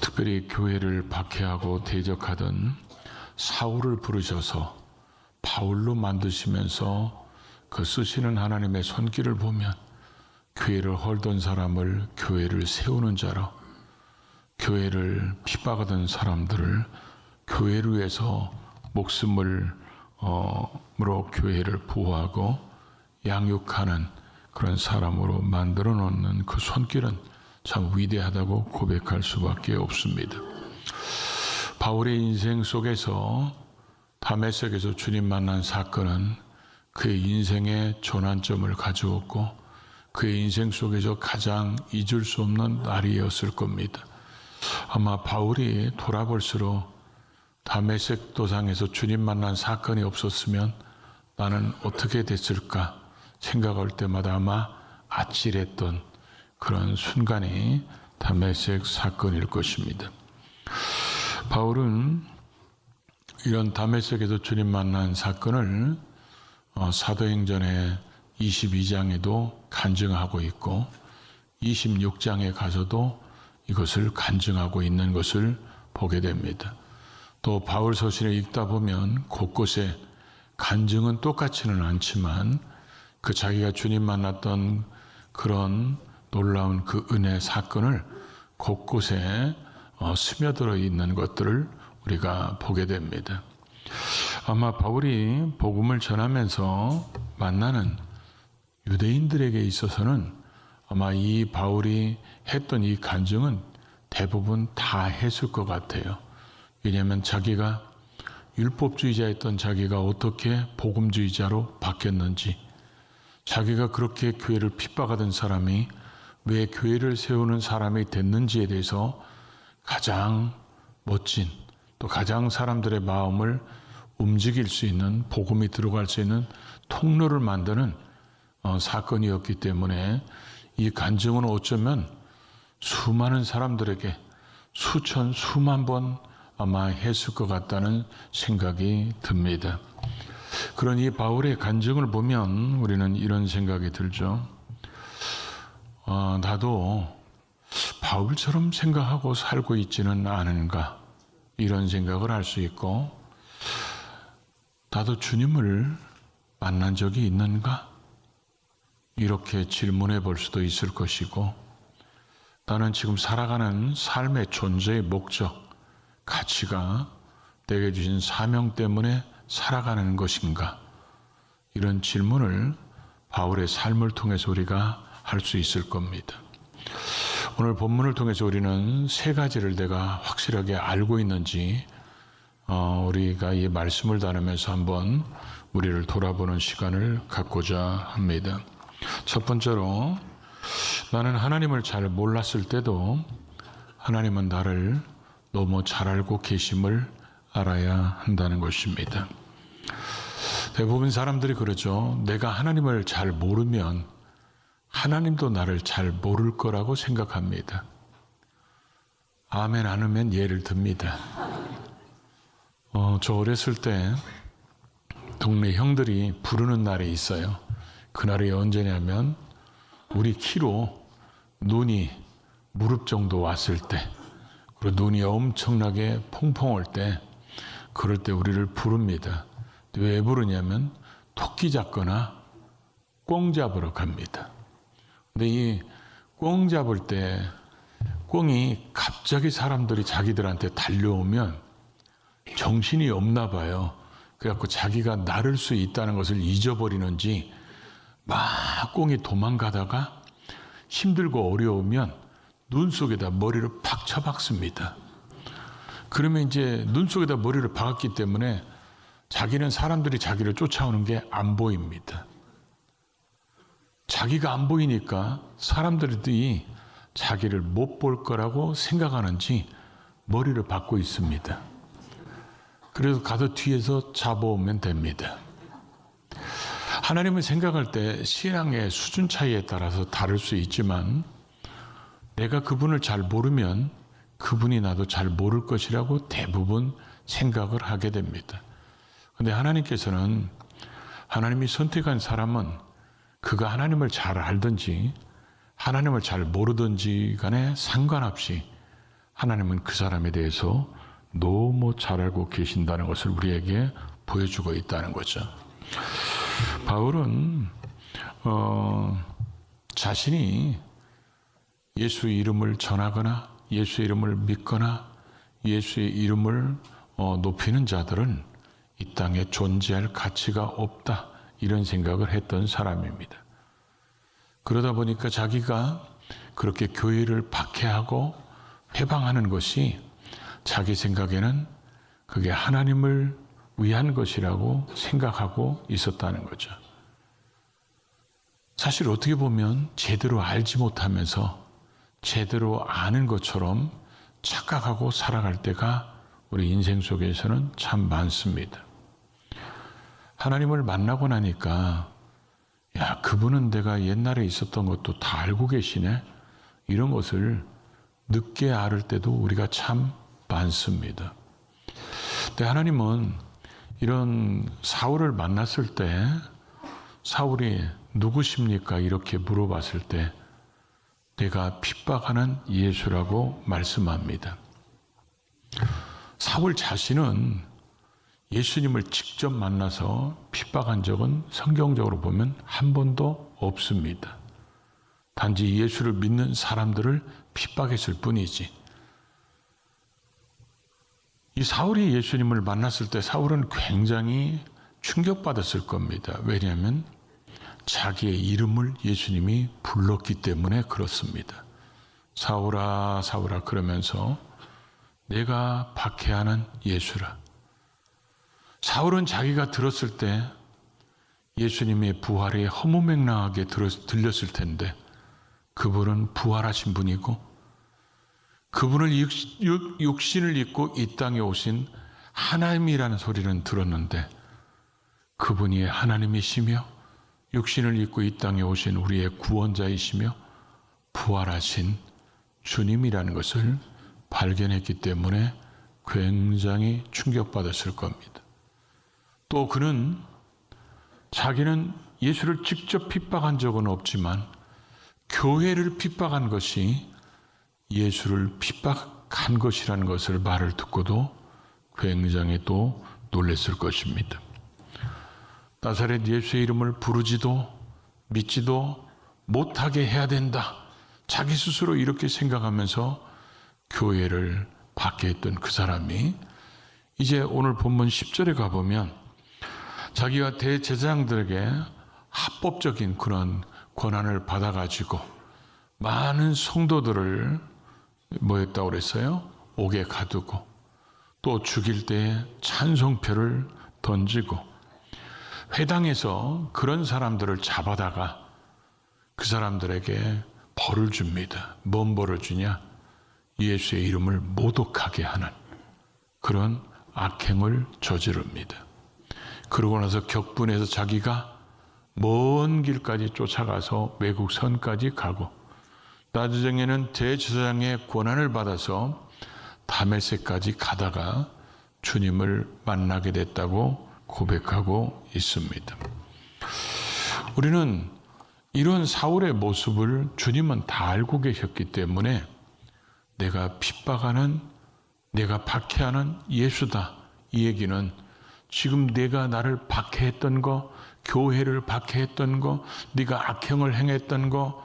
특별히 교회를 박해하고 대적하던 사울을 부르셔서 바울로 만드시면서 그 쓰시는 하나님의 손길을 보면 교회를 헐던 사람을 교회를 세우는 자로, 교회를 핍박하던 사람들을 교회를 위해서 목숨을 으로 교회를 보호하고 양육하는 그런 사람으로 만들어 놓는 그 손길은 참 위대하다고 고백할 수밖에 없습니다. 바울의 인생 속에서 다메섹에서 주님 만난 사건은 그의 인생의 전환점을 가져왔고 그의 인생 속에서 가장 잊을 수 없는 날이었을 겁니다. 아마 바울이 돌아볼수록 다메섹 도상에서 주님 만난 사건이 없었으면 나는 어떻게 됐을까 생각할 때마다 아마 아찔했던 그런 순간이 다메섹 사건일 것입니다. 바울은 이런 다메섹에서 주님 만난 사건을 사도행전의 22장에도 간증하고 있고 26장에 가서도 이것을 간증하고 있는 것을 보게 됩니다. 또 바울 서신을 읽다 보면 곳곳에 간증은 똑같지는 않지만 그 자기가 주님 만났던 그런 놀라운 그 은혜 사건을 곳곳에 스며들어 있는 것들을 우리가 보게 됩니다. 아마 바울이 복음을 전하면서 만나는 유대인들에게 있어서는 아마 이 바울이 했던 이 간증은 대부분 다 했을 것 같아요. 왜냐하면 자기가 율법주의자였던 자기가 어떻게 복음주의자로 바뀌었는지, 자기가 그렇게 교회를 핍박하던 사람이 왜 교회를 세우는 사람이 됐는지에 대해서 가장 멋진, 또 가장 사람들의 마음을 움직일 수 있는, 복음이 들어갈 수 있는 통로를 만드는 사건이었기 때문에 이 간증은 어쩌면 수많은 사람들에게 수천, 수만 번 아마 했을 것 같다는 생각이 듭니다. 그런 이 바울의 간증을 보면 우리는 이런 생각이 들죠. 나도 바울처럼 생각하고 살고 있지는 않은가, 이런 생각을 할 수 있고, 나도 주님을 만난 적이 있는가, 이렇게 질문해 볼 수도 있을 것이고, 나는 지금 살아가는 삶의 존재의 목적, 가치가 내게 주신 사명 때문에 살아가는 것인가, 이런 질문을 바울의 삶을 통해서 우리가 할 수 있을 겁니다. 오늘 본문을 통해서 우리는 세 가지를 내가 확실하게 알고 있는지 우리가 이 말씀을 나누면서 한번 우리를 돌아보는 시간을 갖고자 합니다. 첫 번째로, 나는 하나님을 잘 몰랐을 때도 하나님은 나를 너무 잘 알고 계심을 알아야 한다는 것입니다. 대부분 사람들이 그러죠. 내가 하나님을 잘 모르면 하나님도 나를 잘 모를 거라고 생각합니다. 아멘 안 하면 예를 듭니다. 저 어렸을 때 동네 형들이 부르는 날이 있어요. 그날이 언제냐면 우리 키로 눈이 무릎 정도 왔을 때, 그리고 눈이 엄청나게 퐁퐁 올 때, 그럴 때 우리를 부릅니다. 왜 부르냐면 토끼 잡거나 꿩 잡으러 갑니다. 근데 이 꿩 잡을 때 꿩이 갑자기 사람들이 자기들한테 달려오면 정신이 없나 봐요. 그래갖고 자기가 나를 수 있다는 것을 잊어버리는지 막 꿩이 도망가다가 힘들고 어려우면 눈 속에다 머리를 팍 쳐박습니다. 그러면 이제 눈 속에다 머리를 박았기 때문에 자기는 사람들이 자기를 쫓아오는 게 안 보입니다. 자기가 안 보이니까 사람들이 자기를 못 볼 거라고 생각하는지 머리를 박고 있습니다. 그래서 가서 뒤에서 잡아오면 됩니다. 하나님을 생각할 때 신앙의 수준 차이에 따라서 다를 수 있지만, 내가 그분을 잘 모르면 그분이 나도 잘 모를 것이라고 대부분 생각을 하게 됩니다. 그런데 하나님께서는, 하나님이 선택한 사람은 그가 하나님을 잘 알든지 하나님을 잘 모르든지 간에 상관없이 하나님은 그 사람에 대해서 너무 잘 알고 계신다는 것을 우리에게 보여주고 있다는 거죠. 바울은 자신이 예수의 이름을 전하거나 예수의 이름을 믿거나 예수의 이름을 높이는 자들은 이 땅에 존재할 가치가 없다, 이런 생각을 했던 사람입니다. 그러다 보니까 자기가 그렇게 교회를 박해하고 회방하는 것이 자기 생각에는 그게 하나님을 위한 것이라고 생각하고 있었다는 거죠. 사실 어떻게 보면 제대로 알지 못하면서 제대로 아는 것처럼 착각하고 살아갈 때가 우리 인생 속에서는 참 많습니다. 하나님을 만나고 나니까 야, 그분은 내가 옛날에 있었던 것도 다 알고 계시네, 이런 것을 늦게 알을 때도 우리가 참 많습니다. 근데 하나님은 이런 사울을 만났을 때 사울이 누구십니까? 이렇게 물어봤을 때 내가 핍박하는 예수라고 말씀합니다. 사울 자신은 예수님을 직접 만나서 핍박한 적은 성경적으로 보면 한 번도 없습니다. 단지 예수를 믿는 사람들을 핍박했을 뿐이지. 이 사울이 예수님을 만났을 때 사울은 굉장히 충격받았을 겁니다. 왜냐하면 자기의 이름을 예수님이 불렀기 때문에 그렇습니다. 사울아 사울아 그러면서 내가 박해하는 예수라. 사울은 자기가 들었을 때 예수님의 부활이 허무맹랑하게 들렸을 텐데 그분은 부활하신 분이고 그분을 육신을 입고 이 땅에 오신 하나님이라는 소리는 들었는데 그분이 하나님이시며 육신을 입고 이 땅에 오신 우리의 구원자이시며 부활하신 주님이라는 것을 발견했기 때문에 굉장히 충격받았을 겁니다. 또 그는 자기는 예수를 직접 핍박한 적은 없지만 교회를 핍박한 것이 예수를 핍박한 것이라는 것을 말을 듣고도 굉장히 또 놀랐을 것입니다. 나사렛 예수의 이름을 부르지도 믿지도 못하게 해야 된다. 자기 스스로 이렇게 생각하면서 교회를 박해했던 그 사람이 이제 오늘 본문 10절에 가보면 자기가 대제사장들에게 합법적인 그런 권한을 받아가지고 많은 성도들을 뭐했다고 그랬어요? 옥에 가두고 또 죽일 때 찬송표를 던지고 회당에서 그런 사람들을 잡아다가 그 사람들에게 벌을 줍니다. 뭔 벌을 주냐? 예수의 이름을 모독하게 하는 그런 악행을 저지릅니다. 그러고 나서 격분해서 자기가 먼 길까지 쫓아가서 외국 선까지 가고 나중에는 대제사장의 권한을 받아서 다메섹까지 가다가 주님을 만나게 됐다고 고백하고 있습니다. 우리는 이런 사울의 모습을 주님은 다 알고 계셨기 때문에 내가 핍박하는, 내가 박해하는 예수다. 이 얘기는 지금 내가 나를 박해했던 거, 교회를 박해했던 거, 네가 악행을 행했던 거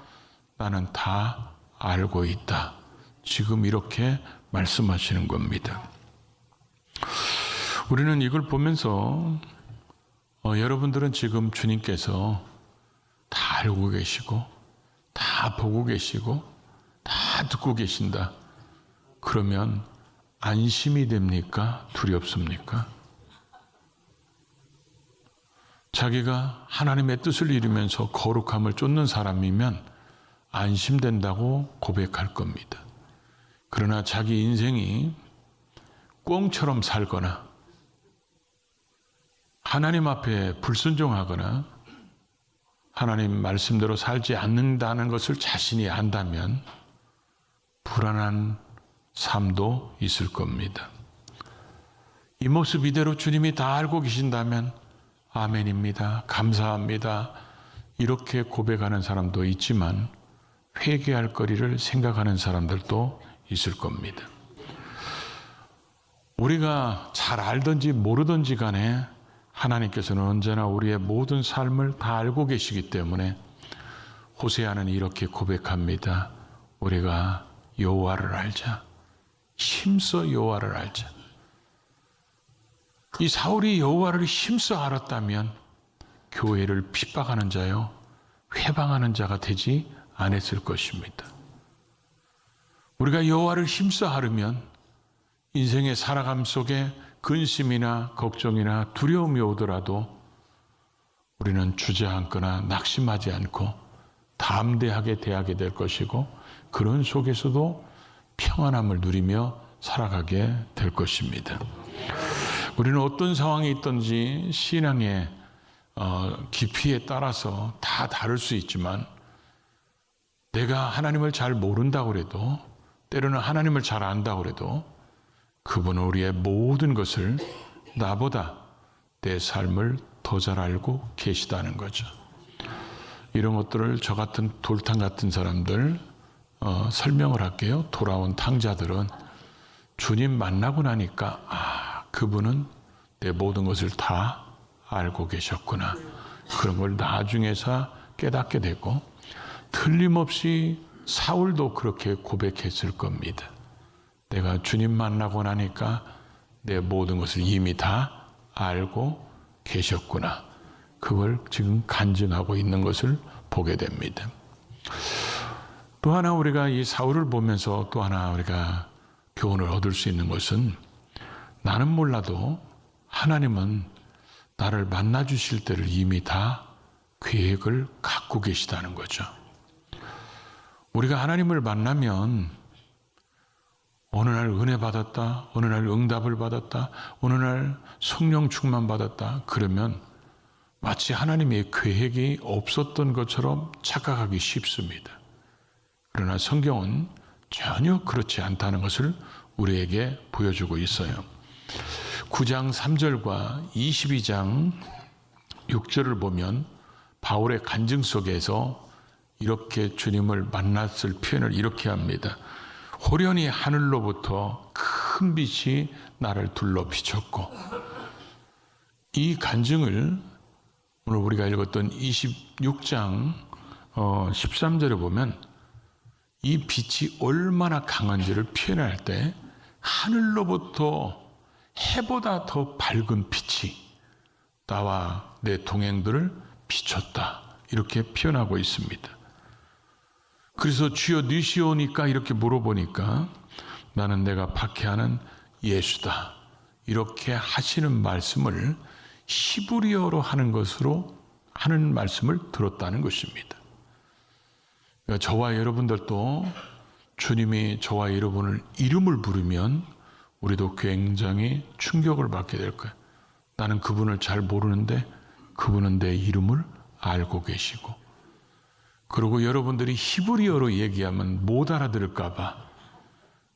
나는 다 알고 있다. 지금 이렇게 말씀하시는 겁니다. 우리는 이걸 보면서 여러분들은 지금 주님께서 다 알고 계시고 다 보고 계시고 다 듣고 계신다. 그러면 안심이 됩니까? 두렵습니까? 자기가 하나님의 뜻을 이루면서 거룩함을 쫓는 사람이면 안심된다고 고백할 겁니다. 그러나 자기 인생이 꽁처럼 살거나 하나님 앞에 불순종하거나 하나님 말씀대로 살지 않는다는 것을 자신이 안다면 불안한 삶도 있을 겁니다. 이 모습 이대로 주님이 다 알고 계신다면 아멘입니다. 감사합니다. 이렇게 고백하는 사람도 있지만 회개할 거리를 생각하는 사람들도 있을 겁니다. 우리가 잘 알든지 모르든지 간에 하나님께서는 언제나 우리의 모든 삶을 다 알고 계시기 때문에 호세아는 이렇게 고백합니다. 우리가 여호와를 알자. 힘써 여호와를 알자. 이 사울이 여호와를 힘써 알았다면 교회를 핍박하는 자요, 회방하는 자가 되지 않았을 것입니다. 우리가 여호와를 힘써 알으면 인생의 살아감 속에 근심이나 걱정이나 두려움이 오더라도 우리는 주저앉거나 낙심하지 않고 담대하게 대하게 될 것이고, 그런 속에서도 평안함을 누리며 살아가게 될 것입니다. 우리는 어떤 상황이 있든지 신앙의 깊이에 따라서 다 다를 수 있지만, 내가 하나님을 잘 모른다고 해도, 때로는 하나님을 잘 안다고 해도 그분은 우리의 모든 것을 나보다 내 삶을 더 잘 알고 계시다는 거죠. 이런 것들을 저 같은 돌탕 같은 사람들 설명을 할게요. 돌아온 탕자들은 주님 만나고 나니까 그분은 내 모든 것을 다 알고 계셨구나, 그런 걸 나중에서 깨닫게 되고, 틀림없이 사울도 그렇게 고백했을 겁니다. 내가 주님 만나고 나니까 내 모든 것을 이미 다 알고 계셨구나, 그걸 지금 간증하고 있는 것을 보게 됩니다. 또 하나 우리가 이 사울을 보면서 또 하나 우리가 교훈을 얻을 수 있는 것은, 나는 몰라도 하나님은 나를 만나 주실 때를 이미 다 계획을 갖고 계시다는 거죠. 우리가 하나님을 만나면 어느 날 은혜 받았다, 어느 날 응답을 받았다, 어느 날 성령 충만 받았다, 그러면 마치 하나님의 계획이 없었던 것처럼 착각하기 쉽습니다. 그러나 성경은 전혀 그렇지 않다는 것을 우리에게 보여주고 있어요. 9장 3절과 22장 6절을 보면 바울의 간증 속에서 이렇게 주님을 만났을 표현을 이렇게 합니다. 호련히 하늘로부터 큰 빛이 나를 둘러 비췄고, 이 간증을 오늘 우리가 읽었던 26장 13절에 보면 이 빛이 얼마나 강한지를 표현할 때, 하늘로부터 해보다 더 밝은 빛이 나와 내 동행들을 비췄다, 이렇게 표현하고 있습니다. 그래서 주여 니시오니까 이렇게 물어보니까 나는 내가 박해하는 예수다, 이렇게 하시는 말씀을 히브리어로 하는 것으로 하는 말씀을 들었다는 것입니다. 그러니까 저와 여러분들도 주님이 저와 여러분을 이름을 부르면 우리도 굉장히 충격을 받게 될 거예요. 나는 그분을 잘 모르는데 그분은 내 이름을 알고 계시고, 그리고 여러분들이 히브리어로 얘기하면 못 알아들을까 봐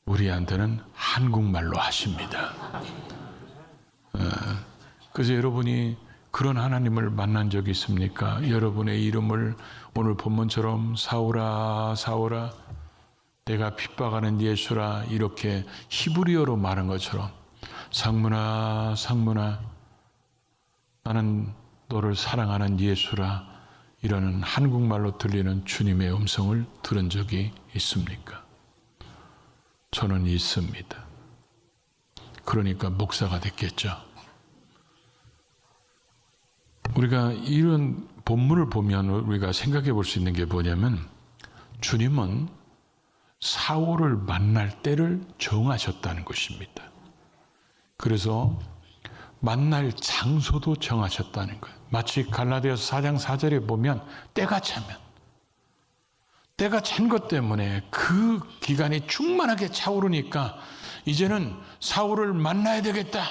우리한테는 한국말로 하십니다. 그래서 여러분이 그런 하나님을 만난 적이 있습니까? 여러분의 이름을 오늘 본문처럼 사울아 사울아 내가 핍박하는 예수라, 이렇게 히브리어로 말한 것처럼 상문아 상문아 나는 너를 사랑하는 예수라, 이러는 한국말로 들리는 주님의 음성을 들은 적이 있습니까? 저는 있습니다. 그러니까 목사가 됐겠죠. 우리가 이런 본문을 보면 우리가 생각해 볼 수 있는 게 뭐냐면, 주님은 사울을 만날 때를 정하셨다는 것입니다. 그래서 만날 장소도 정하셨다는 거예요. 마치 갈라디아서 4장 4절에 보면 때가 차면, 때가 찬 것 때문에 그 기간이 충만하게 차오르니까 이제는 사울을 만나야 되겠다,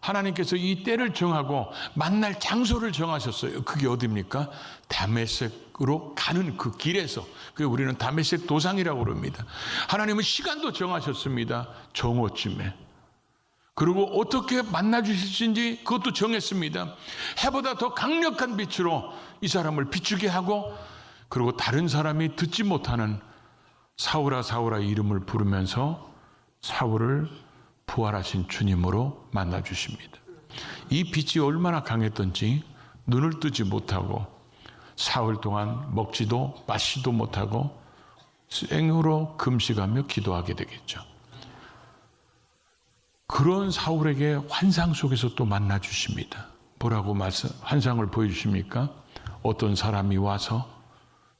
하나님께서 이 때를 정하고 만날 장소를 정하셨어요. 그게 어디입니까? 다메섹으로 가는 그 길에서, 그게 우리는 다메섹 도상이라고 그럽니다. 하나님은 시간도 정하셨습니다. 정오쯤에. 그리고 어떻게 만나 주실지 그것도 정했습니다. 해보다 더 강력한 빛으로 이 사람을 비추게 하고, 그리고 다른 사람이 듣지 못하는 사울아 사울아 이름을 부르면서 사울을 부활하신 주님으로 만나 주십니다. 이 빛이 얼마나 강했던지 눈을 뜨지 못하고 사흘 동안 먹지도 마시도 못하고 생으로 금식하며 기도하게 되겠죠. 그런 사울에게 환상 속에서 또 만나 주십니다. 뭐라고 환상을 보여주십니까? 어떤 사람이 와서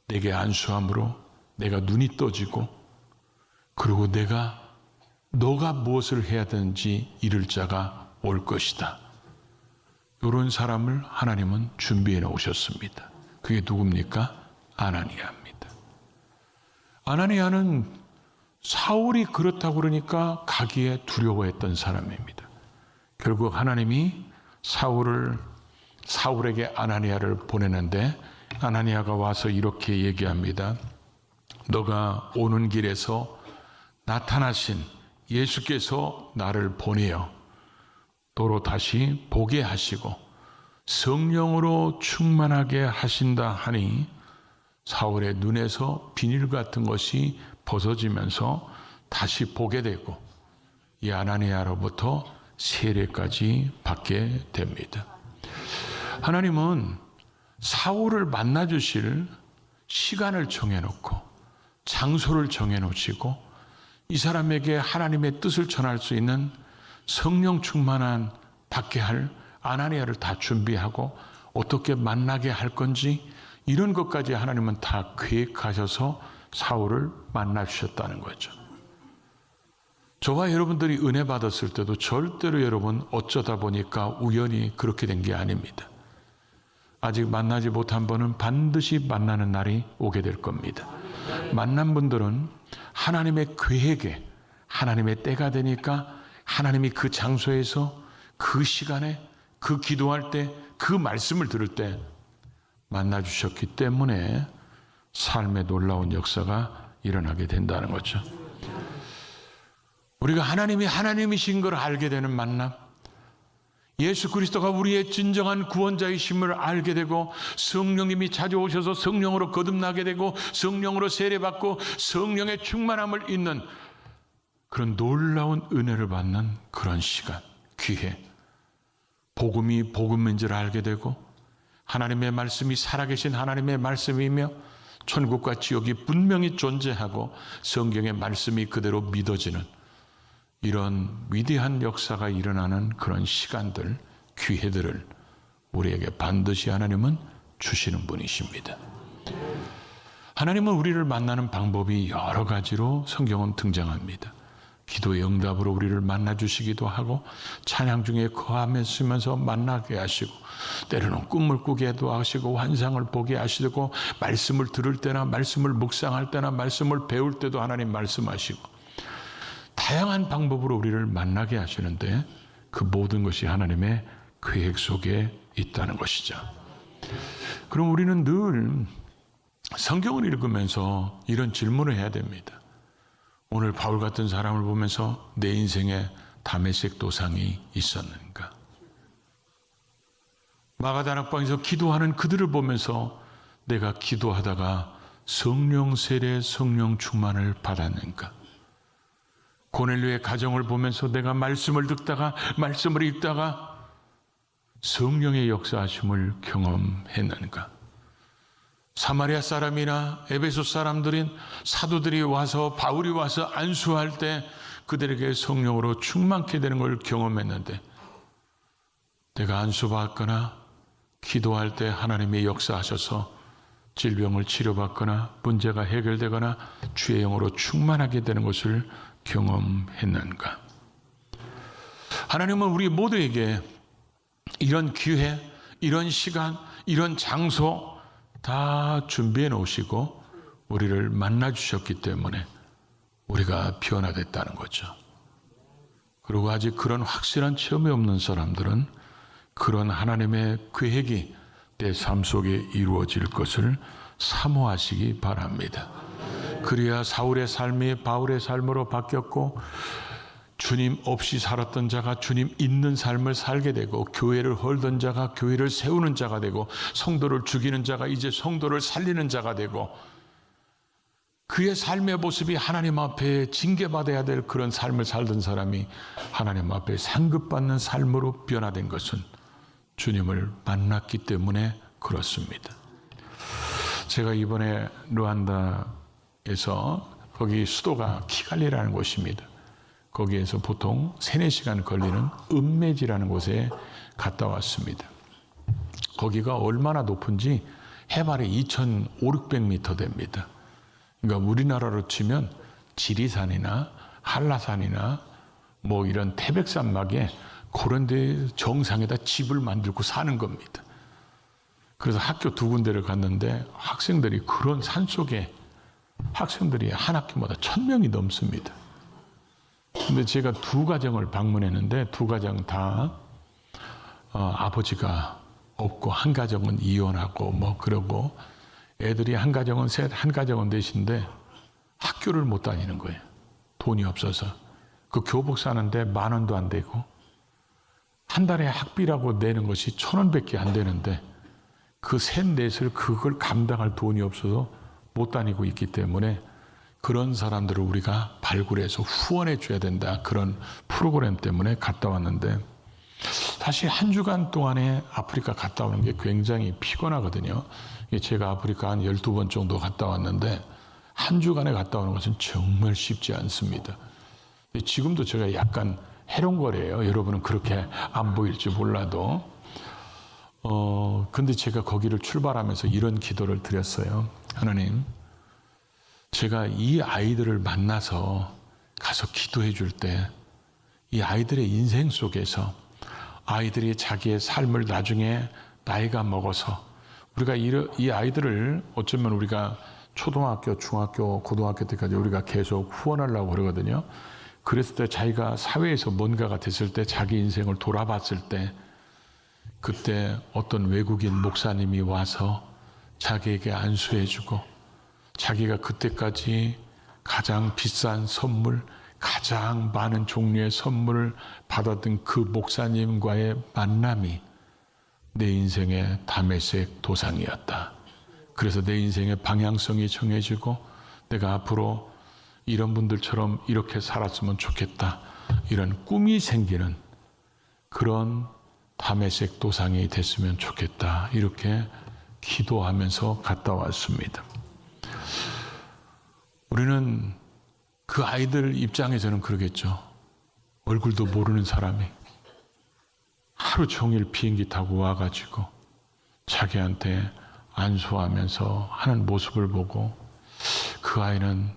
내게 안수함으로 내가 눈이 떠지고, 그리고 너가 무엇을 해야 되는지 이를 자가 올 것이다. 이런 사람을 하나님은 준비해 놓으셨습니다. 그게 누굽니까? 아나니아입니다. 아나니아는 사울이 그렇다고 그러니까 가기에 두려워했던 사람입니다. 결국 하나님이 사울에게 아나니아를 보내는데, 아나니아가 와서 이렇게 얘기합니다. 너가 오는 길에서 나타나신 예수께서 나를 보내어 도로 다시 보게 하시고 성령으로 충만하게 하신다 하니, 사울의 눈에서 비닐 같은 것이 벗어지면서 다시 보게 되고 이 아나니아로부터 세례까지 받게 됩니다. 하나님은 사울을 만나 주실 시간을 정해놓고 장소를 정해놓으시고 이 사람에게 하나님의 뜻을 전할 수 있는 성령 충만한 받게 할 아나니아를 다 준비하고 어떻게 만나게 할 건지 이런 것까지 하나님은 다 계획하셔서 사울을 만나 주셨다는 거죠. 저와 여러분들이 은혜 받았을 때도 절대로 여러분 어쩌다 보니까 우연히 그렇게 된 게 아닙니다. 아직 만나지 못한 분은 반드시 만나는 날이 오게 될 겁니다. 만난 분들은 하나님의 계획에, 하나님의 때가 되니까 하나님이 그 장소에서 그 시간에 그 기도할 때 그 말씀을 들을 때 만나 주셨기 때문에 삶의 놀라운 역사가 일어나게 된다는 거죠. 우리가 하나님이 하나님이신 걸 알게 되는 만남, 예수 그리스도가 우리의 진정한 구원자이심을 알게 되고 성령님이 찾아오셔서 성령으로 거듭나게 되고 성령으로 세례받고 성령의 충만함을 잊는 그런 놀라운 은혜를 받는 그런 시간, 기회, 복음이 복음인 줄 알게 되고 하나님의 말씀이 살아계신 하나님의 말씀이며 천국과 지옥이 분명히 존재하고 성경의 말씀이 그대로 믿어지는 이런 위대한 역사가 일어나는 그런 시간들, 기회들을 우리에게 반드시 하나님은 주시는 분이십니다. 하나님은 우리를 만나는 방법이 여러 가지로 성경은 등장합니다. 기도의 응답으로 우리를 만나 주시기도 하고 찬양 중에 거하면서 만나게 하시고 때로는 꿈을 꾸게도 하시고 환상을 보게 하시고 말씀을 들을 때나 말씀을 묵상할 때나 말씀을 배울 때도 하나님 말씀하시고 다양한 방법으로 우리를 만나게 하시는데 그 모든 것이 하나님의 계획 속에 있다는 것이죠. 그럼 우리는 늘 성경을 읽으면서 이런 질문을 해야 됩니다. 오늘 바울 같은 사람을 보면서 내 인생에 다메섹 도상이 있었는가? 마가다락방에서 기도하는 그들을 보면서 내가 기도하다가 성령 세례, 성령 충만을 받았는가? 고넬료의 가정을 보면서 내가 말씀을 듣다가 말씀을 읽다가 성령의 역사하심을 경험했는가? 사마리아 사람이나 에베소 사람들인 사도들이 와서 바울이 와서 안수할 때 그들에게 성령으로 충만케 되는 걸 경험했는데 내가 안수받거나 기도할 때 하나님의 역사하셔서 질병을 치료받거나 문제가 해결되거나 주의 영으로 충만하게 되는 것을 경험했는가? 하나님은 우리 모두에게 이런 기회, 이런 시간, 이런 장소 다 준비해 놓으시고 우리를 만나 주셨기 때문에 우리가 변화됐다는 거죠. 그리고 아직 그런 확실한 체험이 없는 사람들은 그런 하나님의 계획이 내 삶 속에 이루어질 것을 사모하시기 바랍니다. 그래야 사울의 삶이 바울의 삶으로 바뀌었고 주님 없이 살았던 자가 주님 있는 삶을 살게 되고 교회를 헐던 자가 교회를 세우는 자가 되고 성도를 죽이는 자가 이제 성도를 살리는 자가 되고 그의 삶의 모습이 하나님 앞에 징계받아야 될 그런 삶을 살던 사람이 하나님 앞에 상급받는 삶으로 변화된 것은 주님을 만났기 때문에 그렇습니다. 제가 이번에 루안다에서 거기 수도가 키갈리라는 곳입니다. 거기에서 보통 3-4시간 걸리는 읍메지라는 곳에 갔다 왔습니다. 거기가 얼마나 높은지 해발이 2,500-600m 됩니다. 그러니까 우리나라로 치면 지리산이나 한라산이나 뭐 이런 태백산막에 그런 데 정상에다 집을 만들고 사는 겁니다. 그래서 학교 2군데를 갔는데 학생들이 그런 산속에 학생들이 한 학기마다 1,000명이 넘습니다. 근데 제가 2가정을 방문했는데 2가정 다 아버지가 없고 한 가정은 이혼하고 뭐 그러고 애들이 한 가정은 셋, 한 가정은 넷인데 학교를 못 다니는 거예요. 돈이 없어서. 그 교복 사는데 10,000원도 안 되고 한 달에 학비라고 내는 것이 1,000원밖에 안 되는데 그 셋, 넷을 그걸 감당할 돈이 없어서 못 다니고 있기 때문에 그런 사람들을 우리가 발굴해서 후원해 줘야 된다. 그런 프로그램 때문에 갔다 왔는데 사실 한 주간 동안에 아프리카 갔다 오는 게 굉장히 피곤하거든요. 제가 아프리카 한 12번 정도 갔다 왔는데 한 주간에 갔다 오는 것은 정말 쉽지 않습니다. 지금도 제가 약간 해롱거려요. 여러분은 그렇게 안 보일지 몰라도. 근데 제가 거기를 출발하면서 이런 기도를 드렸어요. 하나님, 제가 이 아이들을 만나서 가서 기도해 줄 때 이 아이들의 인생 속에서 아이들이 자기의 삶을 나중에 나이가 먹어서 우리가 이 아이들을 어쩌면 우리가 초등학교, 중학교, 고등학교 때까지 우리가 계속 후원하려고 그러거든요. 그랬을 때 자기가 사회에서 뭔가가 됐을 때 자기 인생을 돌아봤을 때 그때 어떤 외국인 목사님이 와서 자기에게 안수해주고 자기가 그때까지 가장 비싼 선물, 가장 많은 종류의 선물을 받았던 그 목사님과의 만남이 내 인생의 다메섹 도상이었다. 그래서 내 인생의 방향성이 정해지고 내가 앞으로 이런 분들처럼 이렇게 살았으면 좋겠다. 이런 꿈이 생기는 그런 다메섹 도상이 됐으면 좋겠다. 이렇게 기도하면서 갔다 왔습니다. 우리는 그 아이들 입장에서는 그러겠죠. 얼굴도 모르는 사람이 하루 종일 비행기 타고 와가지고 자기한테 안수하면서 하는 모습을 보고 그 아이는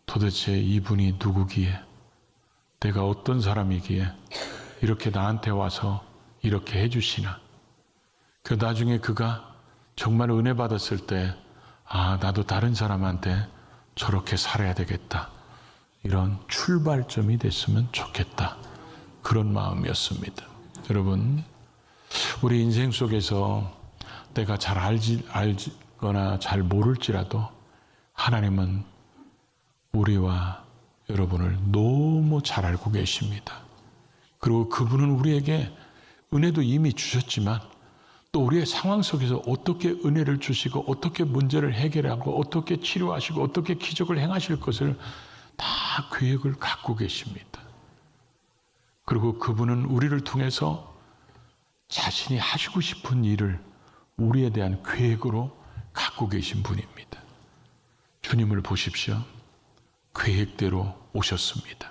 도대체 이분이 누구기에 내가 어떤 사람이기에 이렇게 나한테 와서 이렇게 해주시나. 그 나중에 그가 정말 은혜 받았을 때 나도 다른 사람한테 저렇게 살아야 되겠다. 이런 출발점이 됐으면 좋겠다. 그런 마음이었습니다. 여러분, 우리 인생 속에서 내가 잘 알거나 잘 모를지라도 하나님은 우리와 여러분을 너무 잘 알고 계십니다. 그리고 그분은 우리에게 은혜도 이미 주셨지만 또 우리의 상황 속에서 어떻게 은혜를 주시고 어떻게 문제를 해결하고 어떻게 치료하시고 어떻게 기적을 행하실 것을 다 계획을 갖고 계십니다. 그리고 그분은 우리를 통해서 자신이 하시고 싶은 일을 우리에 대한 계획으로 갖고 계신 분입니다. 주님을 보십시오. 계획대로 오셨습니다.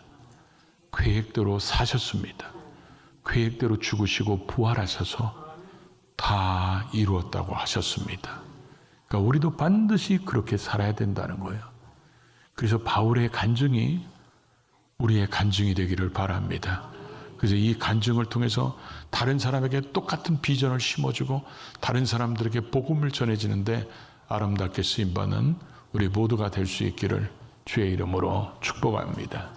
계획대로 사셨습니다. 계획대로 죽으시고 부활하셔서 다 이루었다고 하셨습니다. 그러니까 우리도 반드시 그렇게 살아야 된다는 거예요. 그래서 바울의 간증이 우리의 간증이 되기를 바랍니다. 그래서 이 간증을 통해서 다른 사람에게 똑같은 비전을 심어주고 다른 사람들에게 복음을 전해지는데 아름답게 쓰임받는 우리 모두가 될 수 있기를 주의 이름으로 축복합니다.